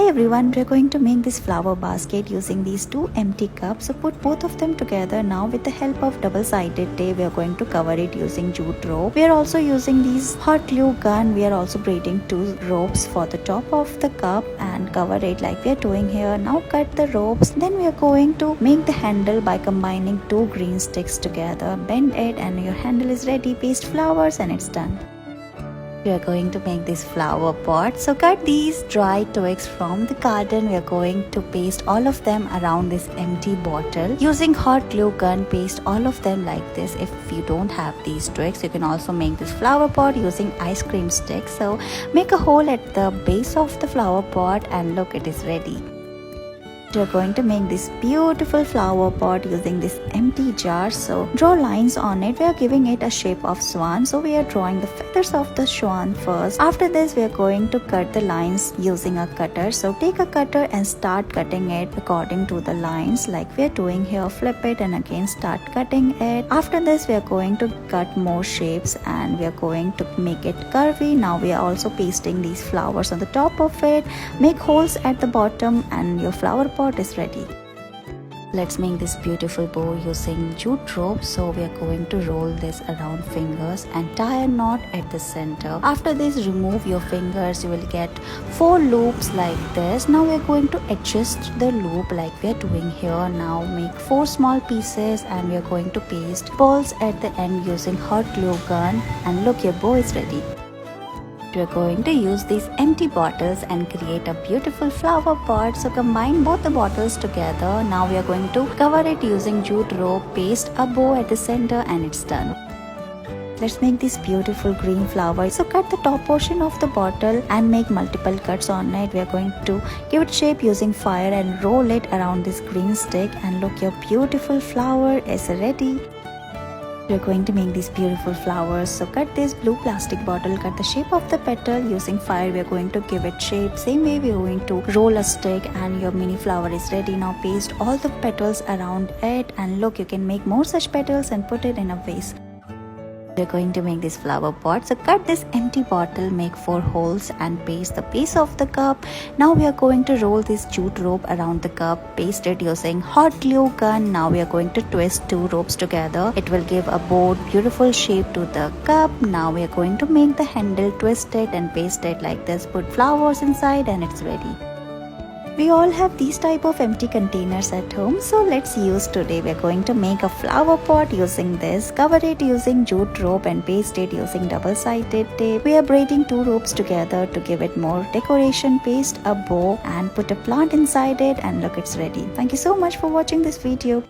Hi everyone, we are going to make this flower basket using these two empty cups. So put both of them together. Now with the help of double-sided tape, we are going to cover it using jute rope. We are also using these hot glue gun. We are also braiding two ropes for the top of the cup and cover it like we are doing here. Now cut the ropes. Then we are going to make the handle by combining two green sticks together. Bend it and your handle is ready. Paste flowers and it's done. We are going to make this flower pot. So cut these dry twigs from the garden. We are going to paste all of them around this empty bottle. Using hot glue gun, paste all of them like this. If you don't have these twigs, you can also make this flower pot using ice cream sticks. So make a hole at the base of the flower pot and look, it is ready. We are going to make this beautiful flower pot using this empty jar. So draw lines on it. We are giving it a shape of swan. So we are drawing the feathers of the swan first. After this, we are going to cut the lines using a cutter. So take a cutter and start cutting it according to the lines like we are doing here. Flip it and again start cutting it. After this, we are going to cut more shapes and we are going to make it curvy. Now we are also pasting these flowers on the top of it. Make holes at the bottom and your flower pot is ready. Let's make this beautiful bow using jute rope. So we are going to roll this around fingers and tie a knot at the center. After this, remove your fingers. You will get 4 loops like this. Now we are going to adjust the loop like we are doing here. Now make 4 small pieces and we are going to paste balls at the end using hot glue gun, and look, your bow is ready. We are going to use these empty bottles and create a beautiful flower pot. So combine both the bottles together. Now we are going to cover it using jute rope, paste a bow at the center, and it's done. Let's make this beautiful green flower. So cut the top portion of the bottle and make multiple cuts on it. We are going to give it shape using fire and roll it around this green stick, and look, your beautiful flower is ready. We're going to make these beautiful flowers. So cut this blue plastic bottle, cut the shape of the petal using fire. We're going to give it shape. Same way we're going to roll a stick and your mini flower is ready. Now paste all the petals around it, and look, you can make more such petals and put it in a vase. We're going to make this flower pot. So cut this empty bottle, make 4 holes and paste the base of the cup. Now we are going to roll this jute rope around the cup, paste it using hot glue gun. Now we are going to twist 2 ropes together. It will give a bold, beautiful shape to the cup. Now we are going to make the handle, twist it and paste it like this. Put flowers inside and it's ready. We all have these type of empty containers at home, so let's use today. We're going to make a flower pot using this. Cover it using jute rope and paste it using double-sided tape. We are braiding 2 ropes together to give it more decoration. Paste a bow and put a plant inside it, and look, it's ready. Thank you so much for watching this video.